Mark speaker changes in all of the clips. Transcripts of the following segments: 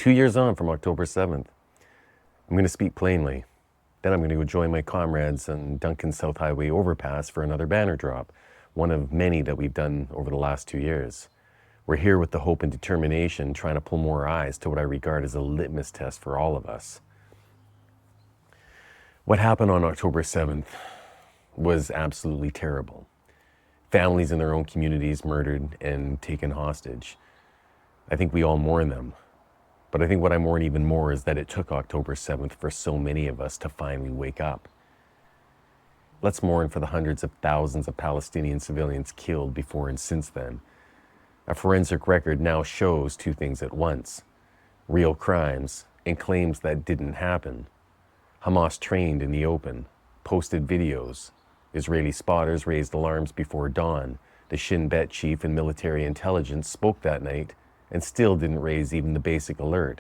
Speaker 1: 2 years on from October 7th. I'm going to speak plainly. Then I'm going to go join my comrades on Duncan South Highway overpass for another banner drop, one of many that we've done over the last 2 years. We're here with the hope and determination, trying to pull more eyes to what I regard as a litmus test for all of us. What happened on October 7th was absolutely terrible. Families in their own communities murdered and taken hostage. I think we all mourn them. But I think what I mourn even more is that it took October 7th for so many of us to finally wake up. Let's mourn for the hundreds of thousands of Palestinian civilians killed before and since then. A forensic record now shows two things at once: real crimes and claims that didn't happen. Hamas trained in the open, posted videos. Israeli spotters raised alarms before dawn. The Shin Bet chief in military intelligence spoke that night and still didn't raise even the basic alert.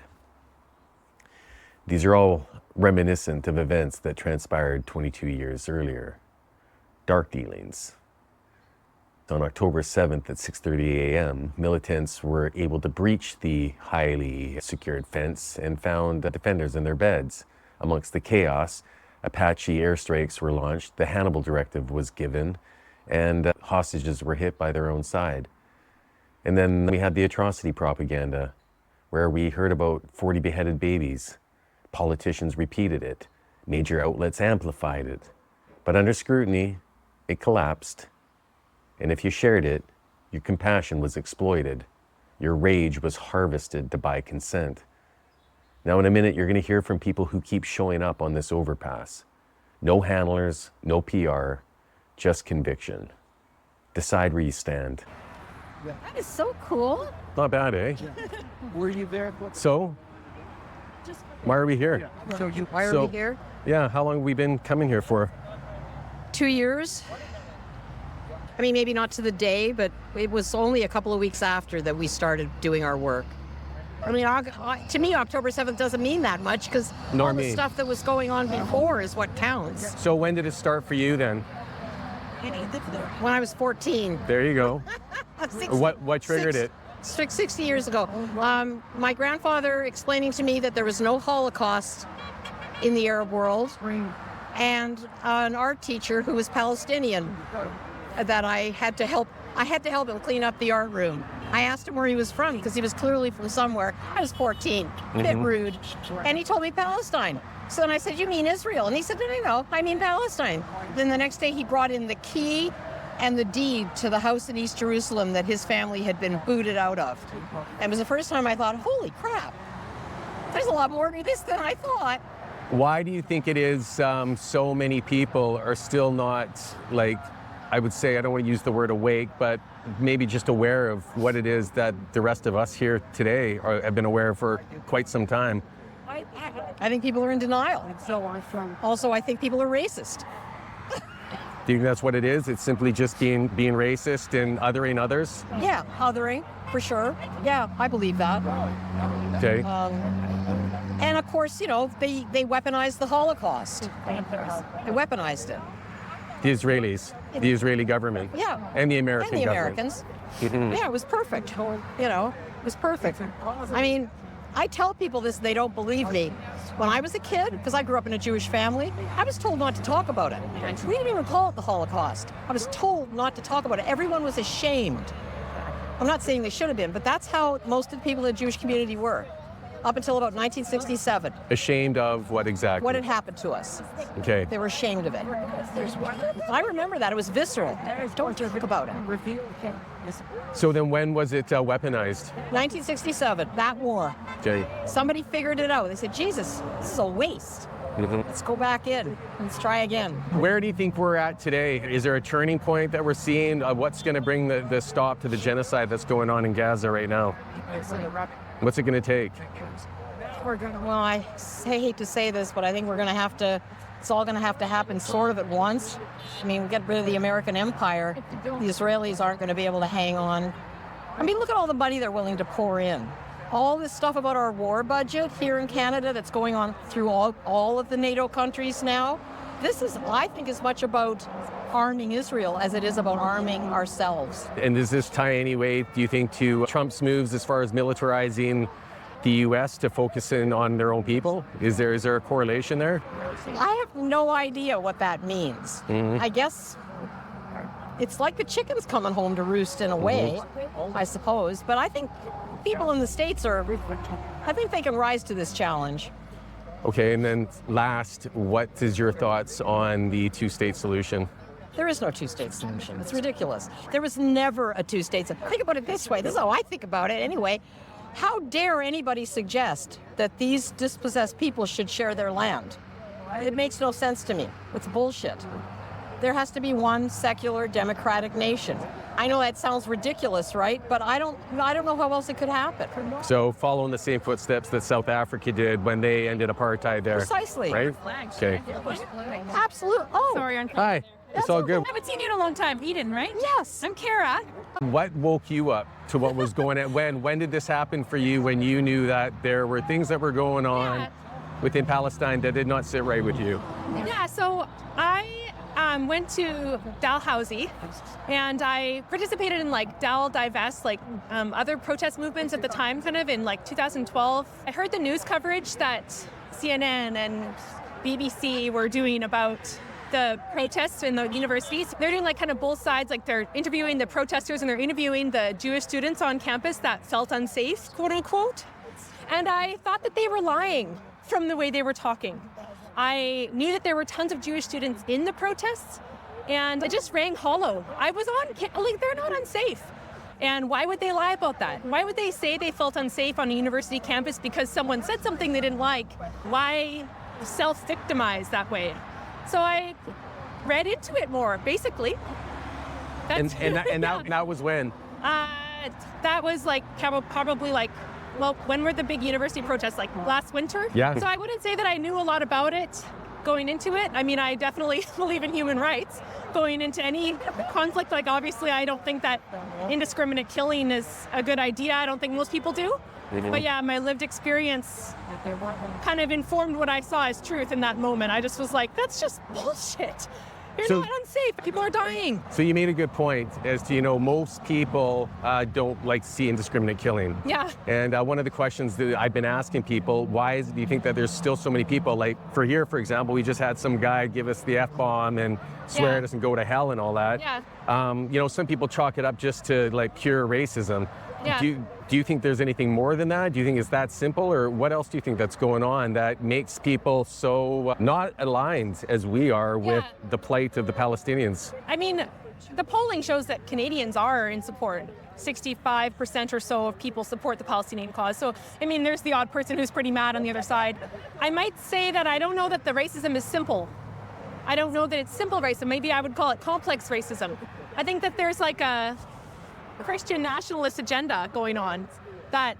Speaker 1: These are all reminiscent of events that transpired 22 years earlier. Dark dealings. On October 7th at 6:30 a.m., militants were able to breach the highly secured fence and found defenders in their beds. Amongst the chaos, Apache airstrikes were launched, the Hannibal Directive was given, and hostages were hit by their own side. And then we had the atrocity propaganda, where we heard about 40 beheaded babies. Politicians repeated it. Major outlets amplified it. But under scrutiny, it collapsed. And if you shared it, your compassion was exploited. Your rage was harvested to buy consent. Now in a minute, you're going to hear from people who keep showing up on this overpass. No handlers, no PR, just conviction. Decide where you stand.
Speaker 2: That is so cool.
Speaker 1: Not bad, eh?
Speaker 3: Were you there?
Speaker 1: So, why are we here?
Speaker 2: Why are we here?
Speaker 1: Yeah, how long have we been coming here for?
Speaker 2: 2 years. I mean, maybe not to the day, but it was only a couple of weeks after that we started doing our work. I mean, to me, October 7th doesn't mean that much because all the stuff that was going on before is what counts.
Speaker 1: So when did it start for you then?
Speaker 2: When I was 14.
Speaker 1: There you go. What triggered it?
Speaker 2: 60 years ago. My grandfather explaining to me that there was no Holocaust in the Arab world, and an art teacher who was Palestinian that I had to help him clean up the art room. I asked him where he was from because he was clearly from somewhere. I was 14, a bit rude. And he told me Palestine. So then I said, "You mean Israel?" And he said, No, I mean Palestine. Then the next day he brought in the key and the deed to the house in East Jerusalem that his family had been booted out of. And it was the first time I thought, holy crap, there's a lot more to this than I thought.
Speaker 1: Why do you think it is so many people are still not, like, I would say, I don't want to use the word awake, but maybe just aware of what it is that the rest of us here today have been aware of for quite some time?
Speaker 2: I think people are in denial. Also, I think people are racist.
Speaker 1: Do you think that's what it is? It's simply just being racist and othering others?
Speaker 2: Yeah, othering, for sure. Yeah, I believe that.
Speaker 1: Okay.
Speaker 2: And of course, they weaponized the Holocaust. They weaponized it.
Speaker 1: The Israelis, the Israeli government.
Speaker 2: Yeah.
Speaker 1: And the American
Speaker 2: government.
Speaker 1: Americans.
Speaker 2: Mm-hmm. Yeah, it was perfect. It was perfect. I mean, I tell people this, they don't believe me. When I was a kid, because I grew up in a Jewish family, I was told not to talk about it. We didn't even call it the Holocaust. I was told not to talk about it. Everyone was ashamed. I'm not saying they should have been, but that's how most of the people in the Jewish community were, up until about 1967.
Speaker 1: Ashamed of what exactly?
Speaker 2: What had happened to us.
Speaker 1: Okay.
Speaker 2: They were ashamed of it. I remember that. It was visceral. Don't talk about it.
Speaker 1: So then when was it weaponized?
Speaker 2: 1967, that war.
Speaker 1: Okay.
Speaker 2: Somebody figured it out. They said, Jesus, this is a waste. Let's go back in. Let's try again.
Speaker 1: Where do you think we're at today? Is there a turning point that we're seeing? What's going to bring the stop to the genocide that's going on in Gaza right now? What's it going to take?
Speaker 2: Well, I hate to say this, but I think it's all going to have to happen sort of at once. I mean, get rid of the American empire. The Israelis aren't going to be able to hang on. I mean, look at all the money they're willing to pour in. All this stuff about our war budget here in Canada that's going on through all of the NATO countries now. This is, I think, as much about arming Israel as it is about arming ourselves.
Speaker 1: And does this tie any way, do you think, to Trump's moves as far as militarizing the U.S. to focus in on their own people? Is there a correlation there?
Speaker 2: I have no idea what that means. I guess it's like the chickens coming home to roost in a way, I suppose. But I think people in the States I think they can rise to this challenge.
Speaker 1: Okay, and then last, what is your thoughts on the two-state solution?
Speaker 2: There is no two-state solution. It's ridiculous. There was never a two-state solution. Think about it this way. This is how I think about it anyway. How dare anybody suggest that these dispossessed people should share their land? It makes no sense to me. It's bullshit. There has to be one secular democratic nation. I know that sounds ridiculous, right? But I don't know how else it could happen.
Speaker 1: So following the same footsteps that South Africa did when they ended apartheid there.
Speaker 2: Precisely.
Speaker 1: Right? Okay.
Speaker 2: Absolutely. Oh,
Speaker 3: Sorry, I'm
Speaker 1: Hi. It's all good.
Speaker 3: I haven't seen you in a long time. Eden, right?
Speaker 2: yes.
Speaker 3: I'm Kara.
Speaker 1: What woke you up to what was going on? When did this happen for you, when you knew that there were things that were going on within Palestine that did not sit right with you?
Speaker 3: Yeah, so I went to Dalhousie and I participated in like Dal Divest, like other protest movements at the time, kind of in like 2012. I heard the news coverage that CNN and BBC were doing about the protests in the universities. They're doing like kind of both sides, like they're interviewing the protesters and they're interviewing the Jewish students on campus that felt unsafe, quote unquote. And I thought that they were lying from the way they were talking. I knew that there were tons of Jewish students in the protests and it just rang hollow. I was like, they're not unsafe. And why would they lie about that? Why would they say they felt unsafe on a university campus because someone said something they didn't like? Why self-victimize that way? So I read into it more, basically.
Speaker 1: And that was when?
Speaker 3: That was like probably like, well, when were the big university protests? Like last winter?
Speaker 1: Yeah.
Speaker 3: So I wouldn't say that I knew a lot about it going into it. I mean, I definitely believe in human rights. Going into any conflict, like obviously I don't think that indiscriminate killing is a good idea. I don't think most people do. But yeah, my lived experience kind of informed what I saw as truth in that moment. I just was like, that's just bullshit. You're not unsafe. People are dying.
Speaker 1: So you made a good point as to, most people don't like to see indiscriminate killing.
Speaker 3: Yeah.
Speaker 1: And one of the questions that I've been asking people, do you think that there's still so many people, like for here, for example, we just had some guy give us the F-bomb and swear at us and go to hell and all that.
Speaker 3: Yeah.
Speaker 1: Some people chalk it up just to like pure racism.
Speaker 3: Yeah.
Speaker 1: Do you think there's anything more than that? Do you think it's that simple, or what else do you think that's going on that makes people so not aligned as we are with the plight of the Palestinians?
Speaker 3: I mean, the polling shows that Canadians are in support. 65% or so of people support the Palestinian cause. So, I mean, there's the odd person who's pretty mad on the other side. I might say that I don't know that the racism is simple. I don't know that it's simple racism. Maybe I would call it complex racism. I think that there's like a Christian nationalist agenda going on that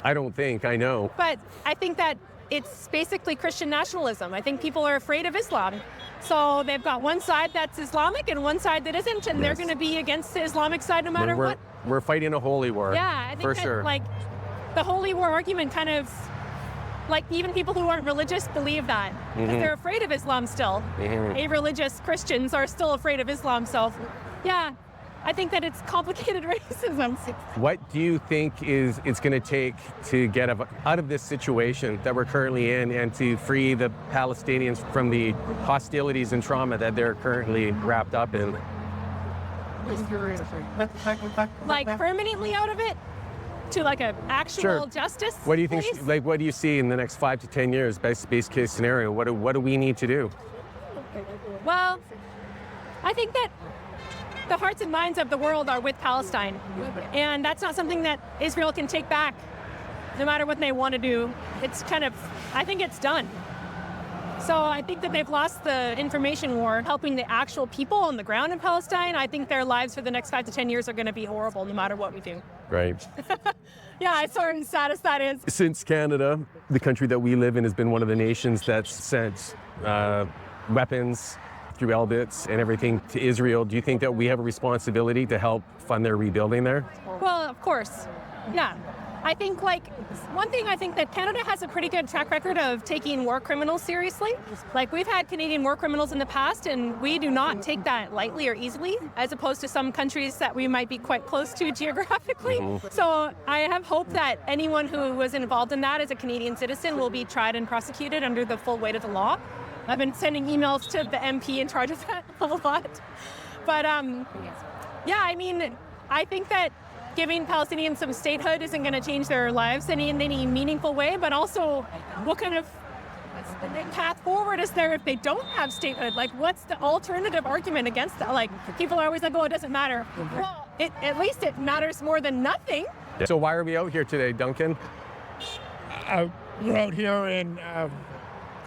Speaker 1: I know.
Speaker 3: But I think that it's basically Christian nationalism. I think people are afraid of Islam. So they've got one side that's Islamic and one side that isn't, and they're going to be against the Islamic side no matter what.
Speaker 1: We're fighting a holy war.
Speaker 3: Yeah, I think
Speaker 1: for
Speaker 3: that,
Speaker 1: sure.
Speaker 3: like, the holy war argument kind of, like, even people who aren't religious believe that. Because they're afraid of Islam still. A-religious Christians are still afraid of Islam, so yeah. I think that it's complicated racism.
Speaker 1: What do you think it's going to take to get out of this situation that we're currently in and to free the Palestinians from the hostilities and trauma that they're currently wrapped up in?
Speaker 3: Like permanently out of it? To like an actual justice?
Speaker 1: What do you think?
Speaker 3: place?
Speaker 1: Like, what do you see in the next 5 to 10 years, best case scenario? What do we need to do?
Speaker 3: Well, I think that the hearts and minds of the world are with Palestine. And that's not something that Israel can take back, no matter what they want to do. It's kind of, I think it's done. So I think that they've lost the information war, helping the actual people on the ground in Palestine. I think their lives for the next 5 to 10 years are going to be horrible, no matter what we do.
Speaker 1: Right.
Speaker 3: Yeah, it's sort of sad as that is.
Speaker 1: Since Canada, the country that we live in, has been one of the nations that's sent weapons through Elbits and everything to Israel, do you think that we have a responsibility to help fund their rebuilding there?
Speaker 3: Well, of course. Yeah. I think, like, one thing I think that Canada has a pretty good track record of taking war criminals seriously. Like, we've had Canadian war criminals in the past, and we do not take that lightly or easily, as opposed to some countries that we might be quite close to geographically. So I have hope that anyone who was involved in that as a Canadian citizen will be tried and prosecuted under the full weight of the law. I've been sending emails to the MP in charge of that a lot. But, yeah, I mean, I think that giving Palestinians some statehood isn't going to change their lives in any meaningful way, but also what kind of path forward is there if they don't have statehood? Like, what's the alternative argument against that? Like, people are always like, oh, it doesn't matter. Well, at least it matters more than nothing.
Speaker 1: So why are we out here today, Duncan?
Speaker 4: We're out here in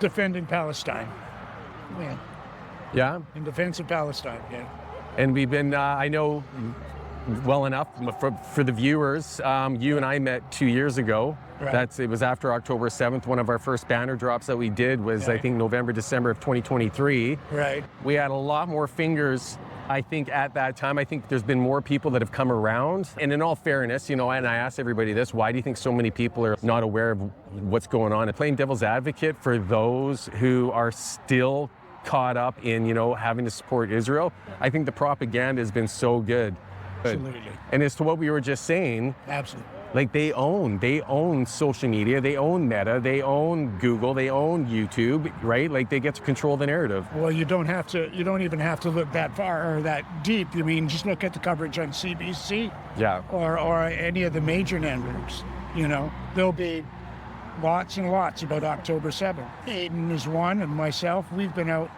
Speaker 4: defending Palestine.
Speaker 1: Yeah?
Speaker 4: In defense of Palestine, yeah.
Speaker 1: And we've been, I know well enough for the viewers, you and I met 2 years ago.
Speaker 4: Right.
Speaker 1: It was after October 7th. One of our first banner drops that we did was, I think, November, December of 2023.
Speaker 4: Right.
Speaker 1: We had a lot more fingers, I think, at that time. I think there's been more people that have come around. And in all fairness, and I asked everybody this, why do you think so many people are not aware of what's going on? And playing devil's advocate for those who are still caught up in, having to support Israel, I think the propaganda has been so good.
Speaker 4: Absolutely.
Speaker 1: And as to what we were just saying,
Speaker 4: Absolutely.
Speaker 1: like they own social media, they own Meta, they own Google, they own YouTube, right? Like they get to control the narrative.
Speaker 4: Well, you don't even have to look that far or that deep. I mean, just look at the coverage on CBC.
Speaker 1: Yeah.
Speaker 4: Or any of the major networks. There'll be lots and lots about October 7th. Aiden is one, and myself, we've been out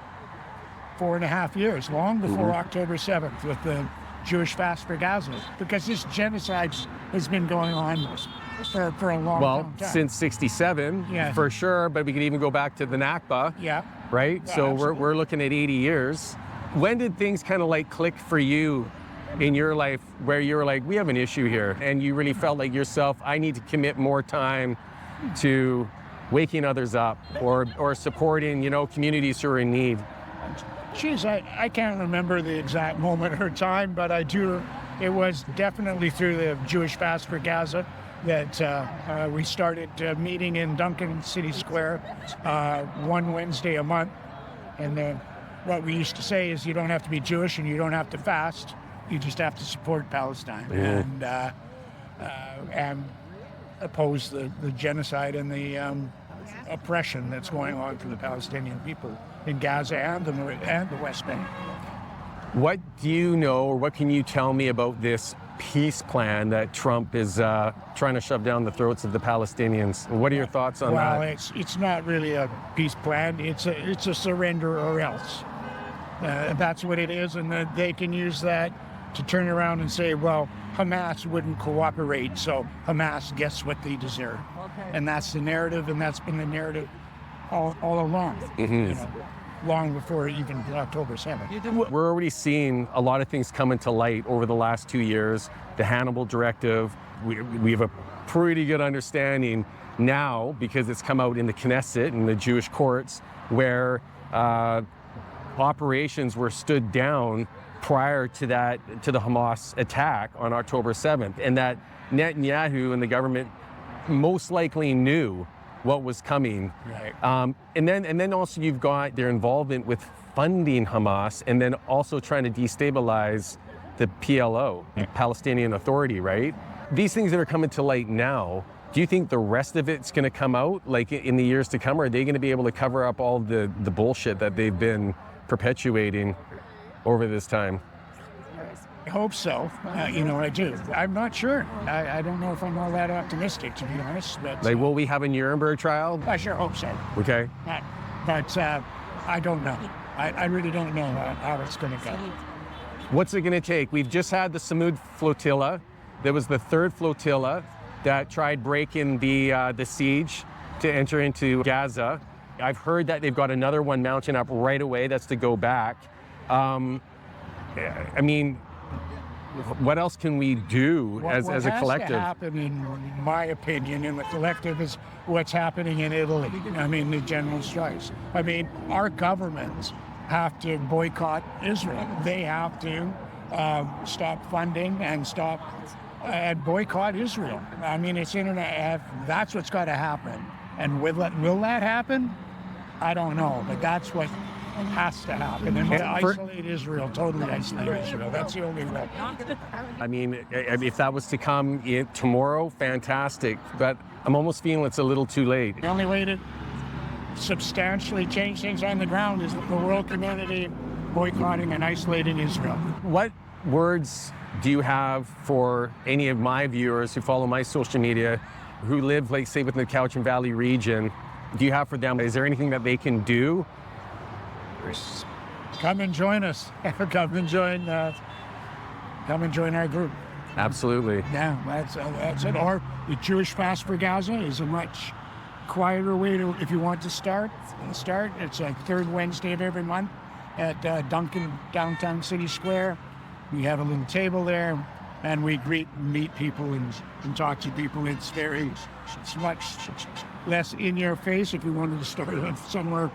Speaker 4: 4.5 years, long before October 7th, with the Jewish fast for Gaza, because this genocide has been going on for a long time.
Speaker 1: Since 67, for sure, but we could even go back to the Nakba, right?
Speaker 4: Yeah,
Speaker 1: so
Speaker 4: absolutely.
Speaker 1: we're looking at 80 years. When did things kind of like click for you in your life where you were like, we have an issue here, and you really felt like yourself, I need to commit more time to waking others up or supporting, communities who are in need?
Speaker 4: Geez, I can't remember the exact moment or time, but I do. It was definitely through the Jewish Fast for Gaza that we started meeting in Duncan City Square one Wednesday a month. And what we used to say is you don't have to be Jewish and you don't have to fast. You just have to support Palestine and oppose the genocide and the oppression that's going on for the Palestinian people in Gaza and the West Bank.
Speaker 1: What do you know, or what can you tell me about this peace plan that Trump is trying to shove down the throats of the Palestinians? What are your thoughts on that?
Speaker 4: Well, it's not really a peace plan. It's a surrender or else. That's what it is, and they can use that to turn around and say, well, Hamas wouldn't cooperate, so Hamas gets what they deserve. And that's the narrative, and that's been the narrative all along. Long before even October 7th.
Speaker 1: We're already seeing a lot of things coming to light over the last 2 years. The Hannibal Directive, we have a pretty good understanding now, because it's come out in the Knesset and the Jewish courts, where operations were stood down prior to the Hamas attack on October 7th, and that Netanyahu and the government most likely knew what was coming.
Speaker 4: Right.
Speaker 1: And then also you've got their involvement with funding Hamas, and then also trying to destabilize the PLO, the Palestinian Authority, right? These things that are coming to light now, do you think the rest of it's going to come out like in the years to come, or are they going to be able to cover up all the bullshit that they've been perpetuating over this time?
Speaker 4: I hope so. I do. I'm not sure. I don't know if I'm all that optimistic, to be honest. But
Speaker 1: Like, will we have a Nuremberg trial?
Speaker 4: I sure hope so.
Speaker 1: Okay.
Speaker 4: But I don't know. I really don't know how it's going to go.
Speaker 1: What's it going to take? We've just had the Samud flotilla. There was the third flotilla that tried breaking the siege to enter into Gaza. I've heard that they've got another one mounting up right away. That's to go back. I mean, what else can we do as a collective?
Speaker 4: What has to happen, in my opinion, in the collective, is what's happening in Italy. I mean, the general strikes. I mean, our governments have to boycott Israel. They have to stop funding and stop and boycott Israel. I mean, it's internet. That's what's got to happen. And will that happen? I don't know, but that's what has to happen. And isolate Israel, totally isolate Israel. That's the only way.
Speaker 1: I mean, if that was to come tomorrow, fantastic. But I'm almost feeling it's a little too late.
Speaker 4: The only way to substantially change things on the ground is the world community boycotting and isolating Israel.
Speaker 1: What words do you have for any of my viewers who follow my social media, who live, like, say, within the Cowichan Valley region? Do you have for them? Is there anything that they can do?
Speaker 4: Come and join us. Come and join our group.
Speaker 1: Absolutely.
Speaker 4: Yeah, that's it. Or the Jewish Fast for Gaza is a much quieter way to, if you want to start. It's like third Wednesday of every month at Duncan, downtown City Square. We have a little table there, and we meet people and talk to people. It's much less in your face if you wanted to start somewhere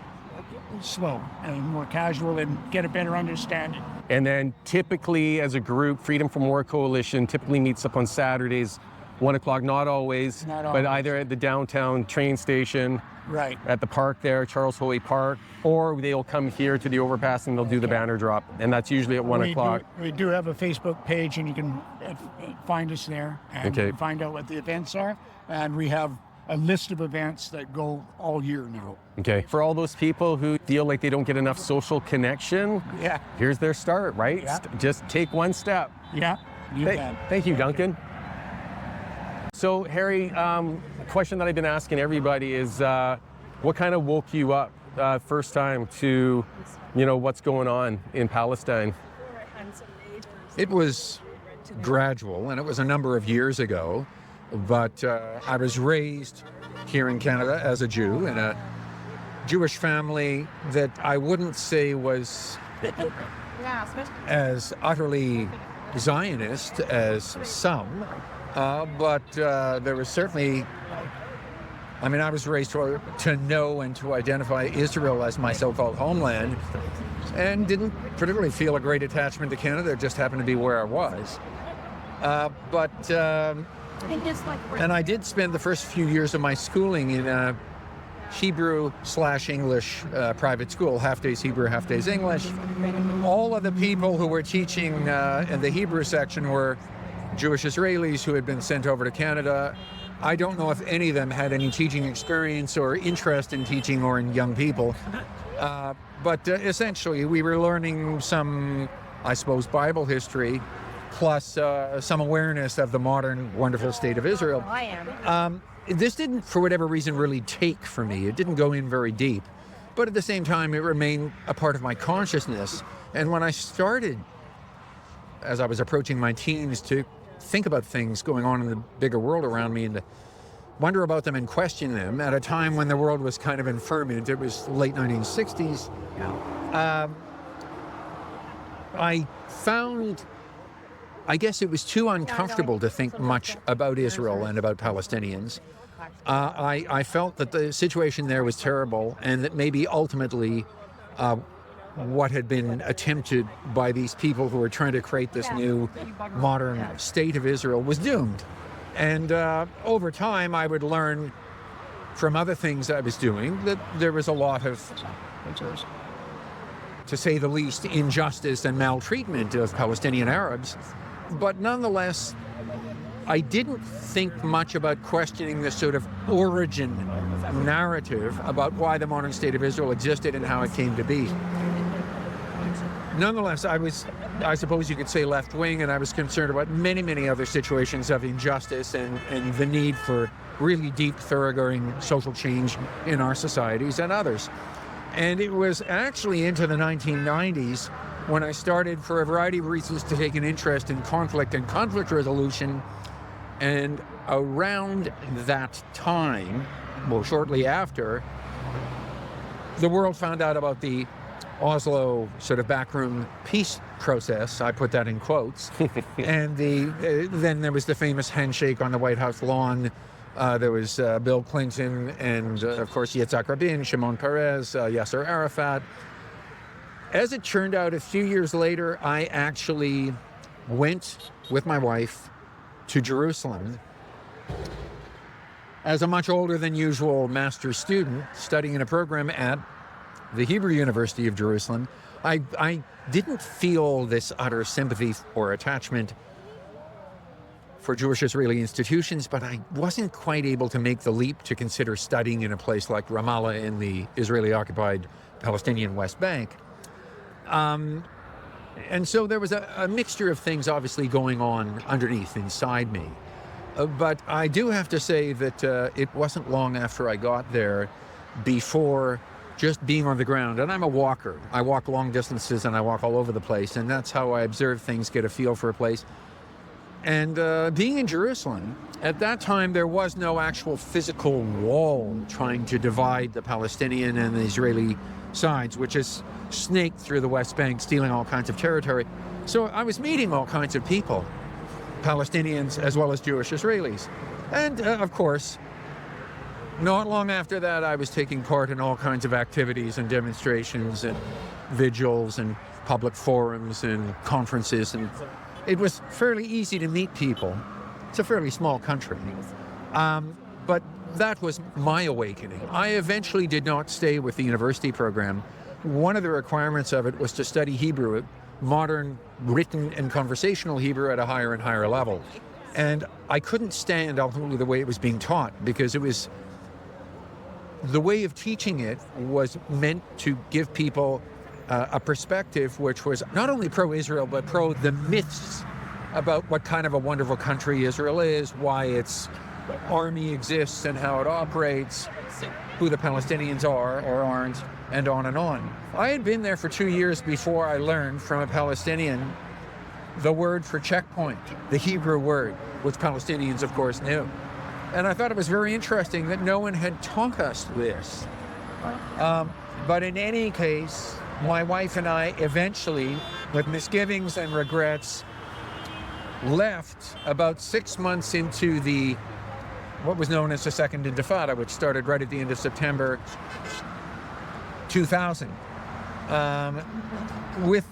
Speaker 4: slow and more casual and get a better understanding.
Speaker 1: And then typically, as a group, Freedom from War Coalition typically meets up on Saturdays, 1 o'clock, not always, but either at the downtown train station,
Speaker 4: right,
Speaker 1: at the park there, Charles Hoey Park, or they'll come here to the overpass and they'll do the banner drop, and that's usually at 1 o'clock.
Speaker 4: We do have a Facebook page, and you can find us there and find out what the events are, and we have a list of events that go all year now.
Speaker 1: Okay. For all those people who feel like they don't get enough social connection, here's their start, right?
Speaker 4: Yeah.
Speaker 1: Just take one step.
Speaker 4: Yeah, you can.
Speaker 1: Thank you, Duncan. So, Harry, a question that I've been asking everybody is, what kind of woke you up first time to, what's going on in Palestine?
Speaker 5: It was gradual, and it was a number of years ago, but I was raised here in Canada as a Jew in a Jewish family that I wouldn't say was as utterly Zionist as some, but there was certainly, I was raised to know and to identify Israel as my so-called homeland, and didn't particularly feel a great attachment to Canada. It just happened to be where I was. And I did spend the first few years of my schooling in a Hebrew/English private school, half days Hebrew, half days English. All of the people who were teaching in the Hebrew section were Jewish Israelis who had been sent over to Canada. I don't know if any of them had any teaching experience or interest in teaching or in young people. But essentially, we were learning some, I suppose, Bible history, plus some awareness of the modern, wonderful state of Israel. This didn't, for whatever reason, really take for me. It didn't go in very deep. But at the same time, it remained a part of my consciousness. And when I started, as I was approaching my teens, to think about things going on in the bigger world around me and to wonder about them and question them at a time when the world was kind of in ferment. It was late 1960s. I found, I guess it was too uncomfortable to think much about Israel and about Palestinians. I felt that the situation there was terrible, and that maybe ultimately what had been attempted by these people who were trying to create this new modern state of Israel was doomed. And over time, I would learn from other things I was doing that there was a lot of, to say the least, injustice and maltreatment of Palestinian Arabs. But nonetheless, I didn't think much about questioning the sort of origin narrative about why the modern state of Israel existed and how it came to be. Nonetheless, I suppose you could say, left-wing, and I was concerned about many, many other situations of injustice and the need for really deep, thoroughgoing social change in our societies and others. And it was actually into the 1990s when I started, for a variety of reasons, to take an interest in conflict and conflict resolution. And around that time, well, shortly after, the world found out about the Oslo sort of backroom peace process. I put that in quotes. And then there was the famous handshake on the White House lawn. There was Bill Clinton and, of course, Yitzhak Rabin, Shimon Peres, Yasser Arafat. As it turned out, a few years later, I actually went with my wife to Jerusalem as a much older than usual master's student studying in a program at the Hebrew University of Jerusalem. I didn't feel this utter sympathy or attachment for Jewish Israeli institutions, but I wasn't quite able to make the leap to consider studying in a place like Ramallah in the Israeli-occupied Palestinian West Bank. And so there was a mixture of things obviously going on underneath inside me. But I do have to say that it wasn't long after I got there before just being on the ground. And I'm a walker. I walk long distances and I walk all over the place. And that's how I observe things, get a feel for a place. And being in Jerusalem, at that time, there was no actual physical wall trying to divide the Palestinian and the Israeli sides, which is snaked through the West Bank, stealing all kinds of territory. So I was meeting all kinds of people, Palestinians as well as Jewish Israelis. And of course, not long after that, I was taking part in all kinds of activities and demonstrations and vigils and public forums and conferences, and it was fairly easy to meet people. It's a fairly small country. But that was my awakening. I eventually did not stay with the university program. One of the requirements of it was to study Hebrew, modern written and conversational Hebrew at a higher and higher level. And I couldn't stand ultimately the way it was being taught, because it was, the way of teaching it was meant to give people a perspective which was not only pro-Israel, but pro the myths about what kind of a wonderful country Israel is, why its army exists and how it operates, who the Palestinians are or aren't, and on and on. I had been there for 2 years before I learned from a Palestinian the word for checkpoint, the Hebrew word, which Palestinians, of course, knew. And I thought it was very interesting that no one had taught us this. But in any case, my wife and I eventually, with misgivings and regrets, left about 6 months into what was known as the Second Intifada, which started right at the end of September 2000, with,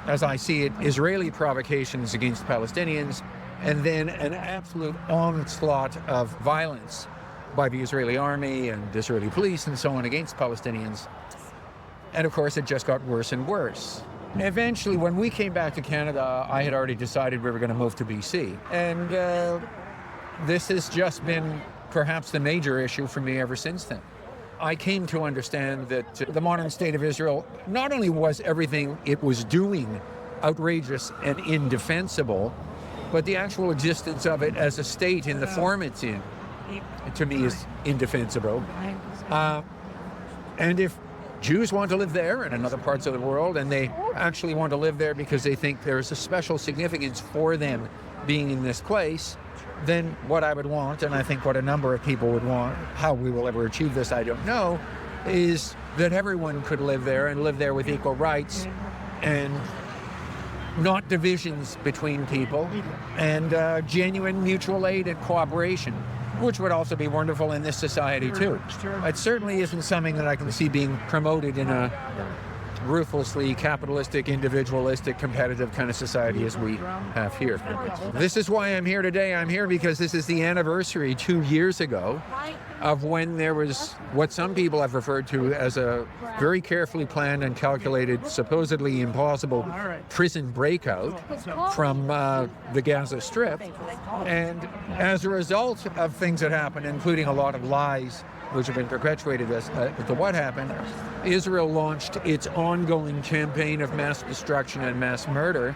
Speaker 5: as I see it, Israeli provocations against Palestinians, and then an absolute onslaught of violence by the Israeli army and Israeli police and so on against Palestinians. And of course, it just got worse and worse. Eventually, when we came back to Canada, I had already decided we were going to move to BC. And this has just been perhaps the major issue for me ever since then. I came to understand that the modern state of Israel, not only was everything it was doing outrageous and indefensible, but the actual existence of it as a state in the form it's in, to me, is indefensible. And if Jews want to live there and in other parts of the world, and they actually want to live there because they think there's a special significance for them being in this place, then what I would want, and I think what a number of people would want, how we will ever achieve this, I don't know, is that everyone could live there and live there with equal rights and not divisions between people, and genuine mutual aid and cooperation, which would also be wonderful in this society too. It certainly isn't something that I can see being promoted in a ruthlessly capitalistic, individualistic, competitive kind of society as we have here. This is why I'm here today. I'm here because this is the anniversary 2 years ago of when there was what some people have referred to as a very carefully planned and calculated, supposedly impossible prison breakout from the Gaza Strip. And as a result of things that happened, including a lot of lies which have been perpetuated as to what happened, Israel launched its ongoing campaign of mass destruction and mass murder,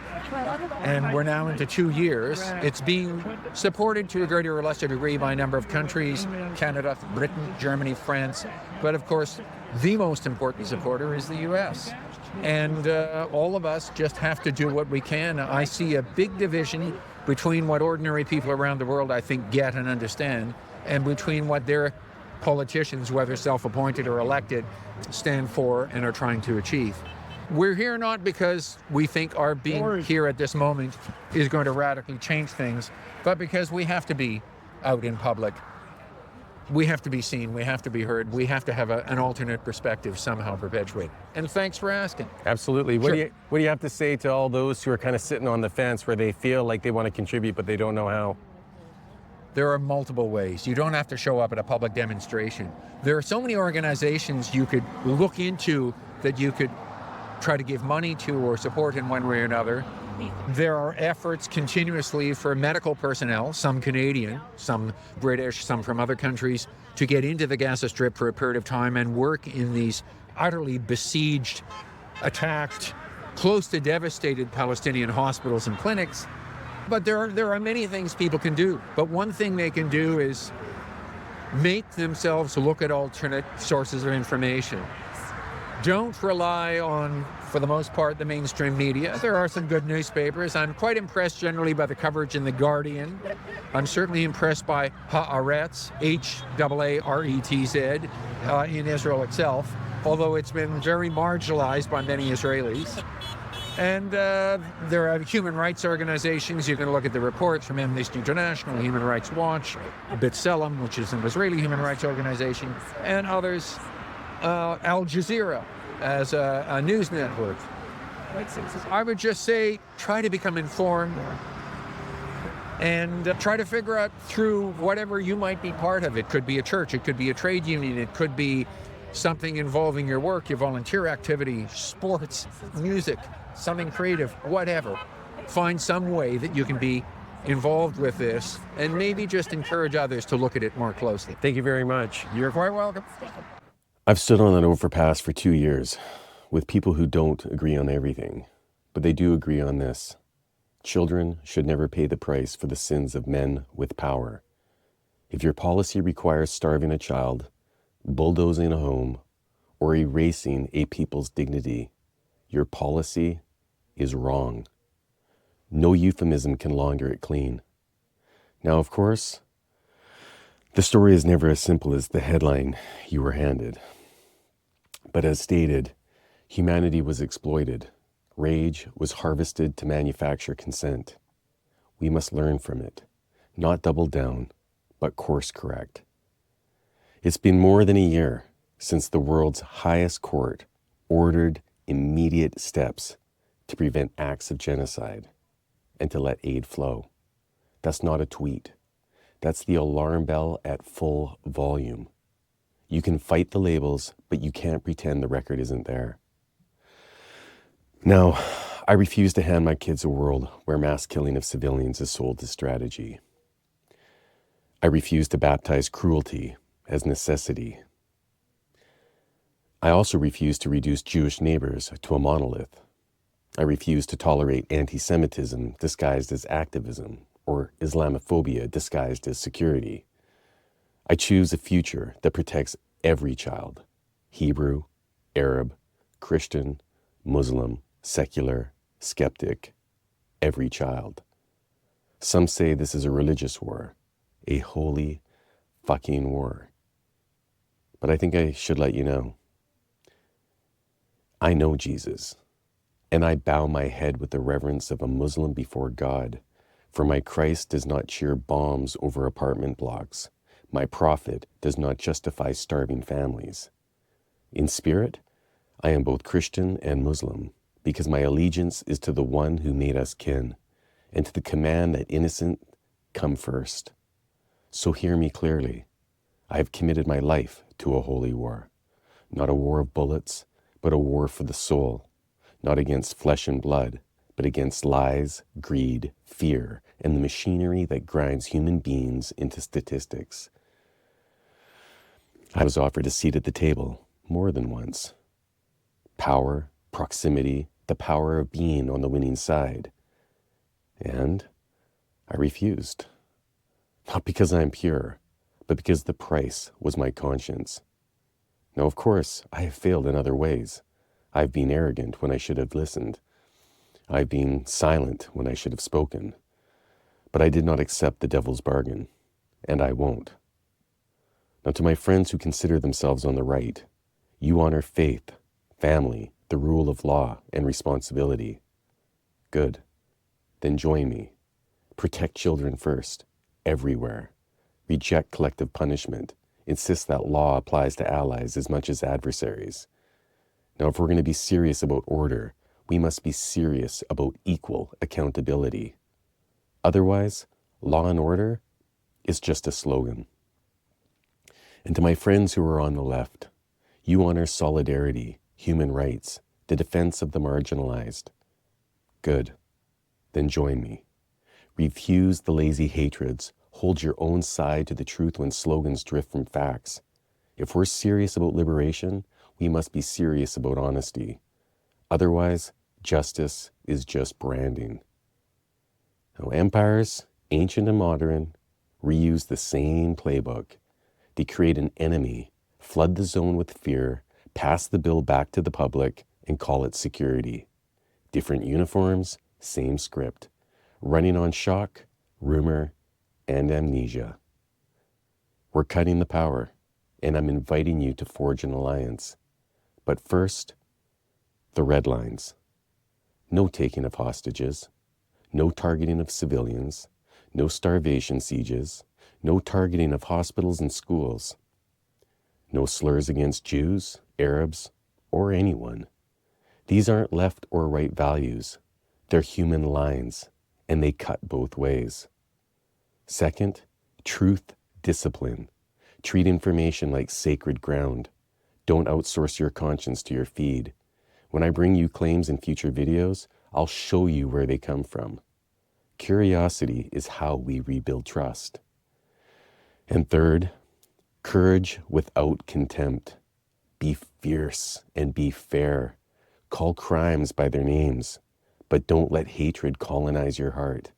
Speaker 5: and we're now into 2 years. It's being supported to a greater or lesser degree by a number of countries, Canada, Britain, Germany, France, but of course, the most important supporter is the US. And all of us just have to do what we can. I see a big division between what ordinary people around the world, I think, get and understand, and between what their politicians, whether self-appointed or elected, stand for and are trying to achieve. We're here not because we think our being here at this moment is going to radically change things, but because we have to be out in public. We have to be seen, we have to be heard, we have to have an alternate perspective somehow perpetuated. And thanks for asking.
Speaker 1: Absolutely. What do you have to say to all those who are kind of sitting on the fence where they feel like they want to contribute but they don't know how?
Speaker 5: There are multiple ways. You don't have to show up at a public demonstration. There are so many organizations you could look into that you could try to give money to or support in one way or another. There are efforts continuously for medical personnel, some Canadian, some British, some from other countries, to get into the Gaza Strip for a period of time and work in these utterly besieged, attacked, close to devastated Palestinian hospitals and clinics. But there are many things people can do. But one thing they can do is make themselves look at alternate sources of information. Don't rely on, for the most part, the mainstream media. There are some good newspapers. I'm quite impressed generally by the coverage in The Guardian. I'm certainly impressed by Haaretz, Haaretz, in Israel itself, although it's been very marginalized by many Israelis. And there are human rights organizations. You can look at the reports from Amnesty International, Human Rights Watch, B'Tselem, which is an Israeli human rights organization, and others. Al Jazeera as a news network. I would just say try to become informed and try to figure out through whatever you might be part of. It could be a church, it could be a trade union, it could be something involving your work, your volunteer activity, sports, music, something creative, whatever. Find some way that you can be involved with this and maybe just encourage others to look at it more closely.
Speaker 1: Thank you very much.
Speaker 5: You're quite welcome.
Speaker 1: I've stood on an overpass for 2 years with people who don't agree on everything, but they do agree on this. Children should never pay the price for the sins of men with power. If your policy requires starving a child, bulldozing a home, or erasing a people's dignity, your policy is wrong. No euphemism can launder it clean. Now, of course, the story is never as simple as the headline you were handed. But as stated, humanity was exploited. Rage was harvested to manufacture consent. We must learn from it, not double down, but course correct. It's been more than a year since the world's highest court ordered immediate steps to prevent acts of genocide and to let aid flow. That's not a tweet. That's the alarm bell at full volume. You can fight the labels, but you can't pretend the record isn't there. Now, I refuse to hand my kids a world where mass killing of civilians is sold as strategy. I refuse to baptize cruelty as necessity. I also refuse to reduce Jewish neighbors to a monolith. I refuse to tolerate anti-Semitism disguised as activism, or Islamophobia disguised as security. I choose a future that protects every child, Hebrew, Arab, Christian, Muslim, secular, skeptic, every child. Some say this is a religious war, a holy fucking war. But I think I should let you know. I know Jesus, and I bow my head with the reverence of a Muslim before God. For my Christ does not cheer bombs over apartment blocks. My prophet does not justify starving families. In spirit, I am both Christian and Muslim, because my allegiance is to the one who made us kin, and to the command that innocent come first. So hear me clearly. I have committed my life to a holy war, not a war of bullets, but a war for the soul, not against flesh and blood, but against lies, greed, fear, and the machinery that grinds human beings into statistics. I was offered a seat at the table more than once. Power, proximity, the power of being on the winning side. And I refused. Not because I am pure, but because the price was my conscience. Now, of course, I have failed in other ways. I've been arrogant when I should have listened. I've been silent when I should have spoken. But I did not accept the devil's bargain, and I won't. Now, to my friends who consider themselves on the right, you honor faith, family, the rule of law, and responsibility. Good. Then join me. Protect children first, everywhere. Reject collective punishment. Insist that law applies to allies as much as adversaries. Now, if we're going to be serious about order, we must be serious about equal accountability. Otherwise, law and order It's just a slogan. And to my friends who are on the left, you honor solidarity, human rights, the defense of the marginalized. Good. Then join me. Refuse the lazy hatreds. Hold your own side to the truth when slogans drift from facts. If we're serious about liberation, we must be serious about honesty. Otherwise, justice is just branding. Now, empires, ancient and modern, reuse the same playbook. They create an enemy, flood the zone with fear, pass the bill back to the public, and call it security. Different uniforms, same script. Running on shock, rumor, and amnesia. We're cutting the power, and I'm inviting you to forge an alliance. But first, the red lines. No taking of hostages, no targeting of civilians, no starvation sieges, no targeting of hospitals and schools, no slurs against Jews, Arabs, or anyone. These aren't left or right values. They're human lines, and they cut both ways. Second, truth, discipline. Treat information like sacred ground. Don't outsource your conscience to your feed. When I bring you claims in future videos, I'll show you where they come from. Curiosity is how we rebuild trust. And third, courage without contempt. Be fierce and be fair. Call crimes by their names, but don't let hatred colonize your heart.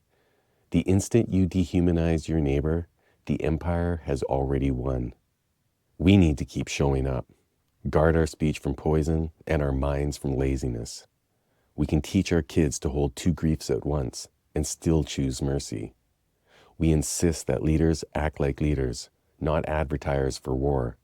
Speaker 1: The instant you dehumanize your neighbor, the empire has already won. We need to keep showing up. Guard our speech from poison and our minds from laziness. We can teach our kids to hold two griefs at once and still choose mercy. We insist that leaders act like leaders, not advertisers for war.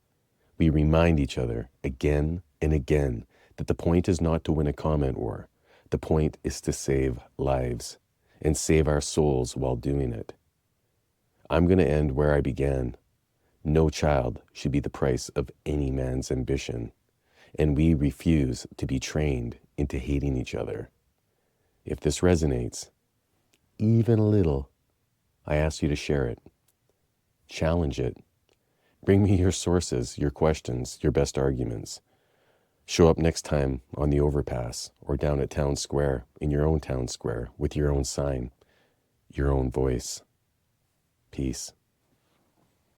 Speaker 1: We remind each other again and again that the point is not to win a comment war. The point is to save lives and save our souls while doing it. I'm going to end where I began. No child should be the price of any man's ambition, and we refuse to be trained into hating each other. If this resonates, even a little, I ask you to share it. Challenge it. Bring me your sources, your questions, your best arguments. Show up next time on the overpass or down at town square, in your own town square, with your own sign, your own voice. Peace.